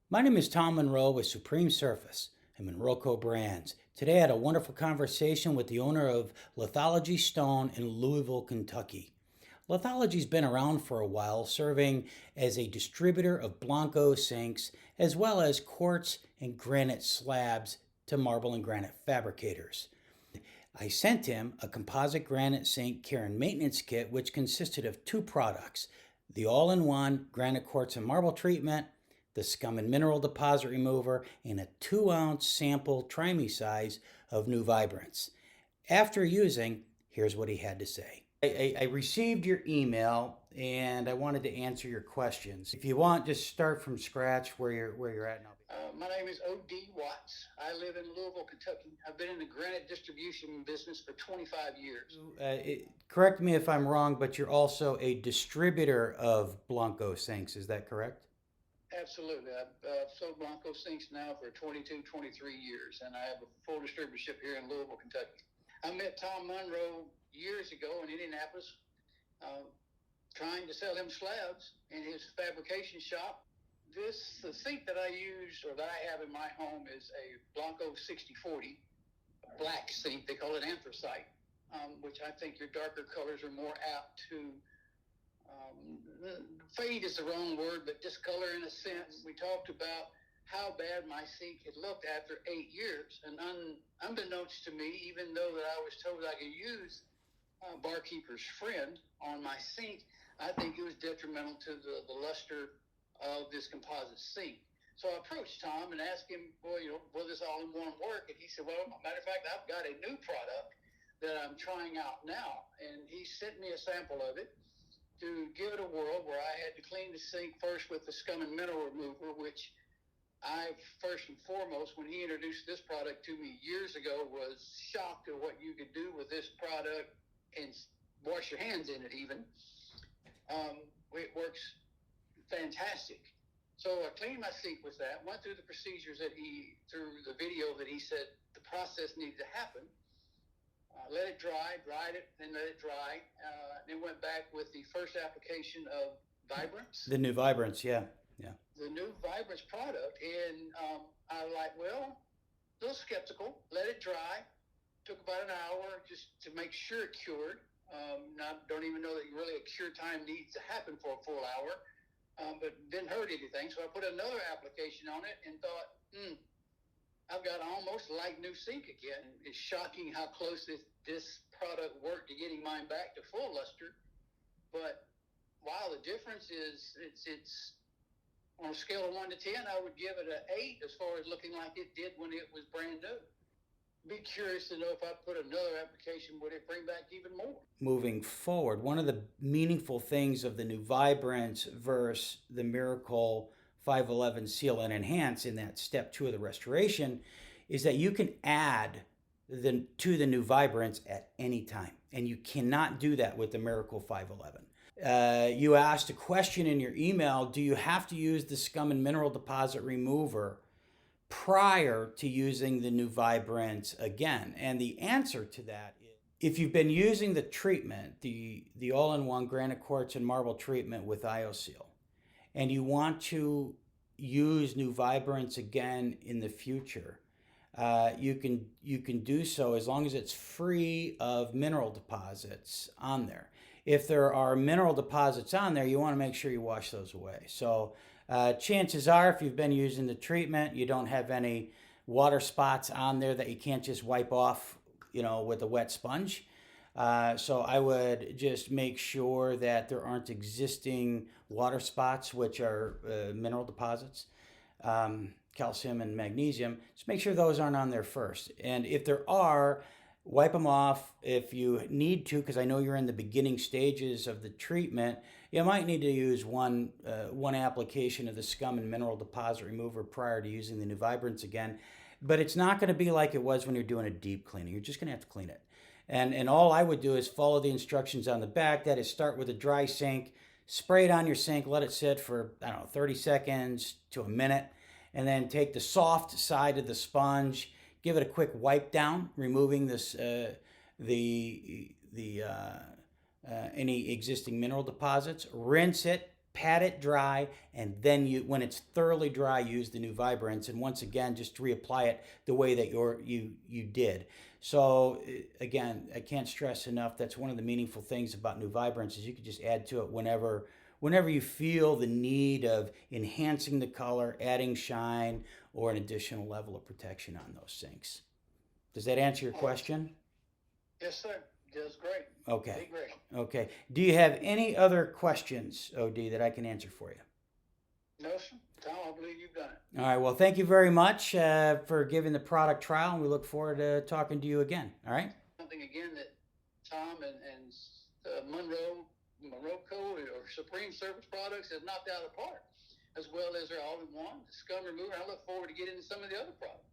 My name is Tom Munro with Supreme Surface and munro-co brands. Today I had a wonderful conversation with the owner of Lithology Stone in Louisville, Kentucky. Lithology's been around for a while, serving as a distributor of Blanco sinks as well as quartz and granite slabs to marble and granite fabricators. I sent him a composite granite sink care and maintenance kit which consisted of two products, the all-in-one granite quartz and marble treatment, the scum and mineral deposit remover, and a 2-ounce sample try-me size of new vibrants. After using, here's what he had to say. I received your email and I wanted to answer your questions. If you want, just start from scratch where you're at now. My name is O.D. Watts. I live in Louisville, Kentucky. I've been in the granite distribution business for 25 years. Correct me if I'm wrong, but you're also a distributor of Blanco sinks. Is that correct? Absolutely. I've sold Blanco sinks now for 22, 23 years, and I have a full distributorship here in Louisville, Kentucky. I met Tom Munro years ago in Indianapolis, trying to sell him slabs in his fabrication shop. The sink that I use, or that I have in my home, is a Blanco 6040 black sink. They call it anthracite, which I think your darker colors are more apt to fade is the wrong word, but discolor in a sense. We talked about how bad my sink had looked after 8 years, and unbeknownst to me, even though that I was told I could use Barkeeper's Friend on my sink, I think it was detrimental to the luster of this composite sink. So I approached Tom and asked him, well, will this all-in-one work? And he said, well, matter of fact, I've got a new product that I'm trying out now. And he sent me a sample of it to give it a whirl, where I had to clean the sink first with the scum and mineral remover, which I, first and foremost, when he introduced this product to me years ago, was shocked at what you could do with this product and wash your hands in it even. It works fantastic. So I cleaned my sink with that, went through the procedures through the video that he said the process needed to happen. Let it dry, dried it, then let it dry. Then went back with the first application of Vibrance. The new Vibrance, yeah. The new Vibrance product. And I was like, well, a little skeptical. Let it dry. Took about an hour just to make sure it cured. Don't even know that really a cure time needs to happen for a full hour. But didn't hurt anything. So I put another application on it and thought, I've got almost like new sink again. It's shocking how close this product worked to getting mine back to full luster. But while the difference is, it's on a scale of 1 to 10, I would give it an 8 as far as looking like it did when it was brand new. Be curious to know if I put another application, would it bring back even more? Moving forward, one of the meaningful things of the new Vibrance versus the Miracle 511 Seal and Enhance in that step 2 of the restoration is that you can add to the new Vibrance at any time, and you cannot do that with the Miracle 511. You asked a question in your email, do you have to use the scum and mineral deposit remover prior to using the new Vibrance again? And the answer to that is, if you've been using the treatment, the all-in-one granite quartz and marble treatment with IOSeal, and you want to use new Vibrance again in the future, you can do so as long as it's free of mineral deposits on there. If there are mineral deposits on there, you want to make sure you wash those away. So chances are, if you've been using the treatment, you don't have any water spots on there that you can't just wipe off, with a wet sponge. So I would just make sure that there aren't existing water spots, which are mineral deposits, calcium and magnesium. Just make sure those aren't on there first. And if there are, wipe them off if you need to, because I know you're in the beginning stages of the treatment. You might need to use one application of the scum and mineral deposit remover prior to using the new Vibrance again. But it's not going to be like it was when you're doing a deep cleaning. You're just going to have to clean it. And all I would do is follow the instructions on the back. That is, start with a dry sink, spray it on your sink, let it sit for, 30 seconds to a minute, and then take the soft side of the sponge, give it a quick wipe down, removing this any existing mineral deposits. Rinse it, pat it dry, and then when it's thoroughly dry, use the new vibrants. And once again, just reapply it the way that you did. So again, I can't stress enough. That's one of the meaningful things about new vibrants is you can just add to it whenever you feel the need of enhancing the color, adding shine, or an additional level of protection on those sinks. Does that answer your question? Yes, sir. Does great. Okay. Great. Okay. Do you have any other questions, OD, that I can answer for you? No, sir. Tom, I believe you've done it. All right. Well, thank you very much for giving the product trial, and we look forward to talking to you again. All right. Something again that Tom and munro-co or Supreme Surface Products have knocked out of the park, as well as their all-in-one scum remover. I look forward to getting into some of the other products.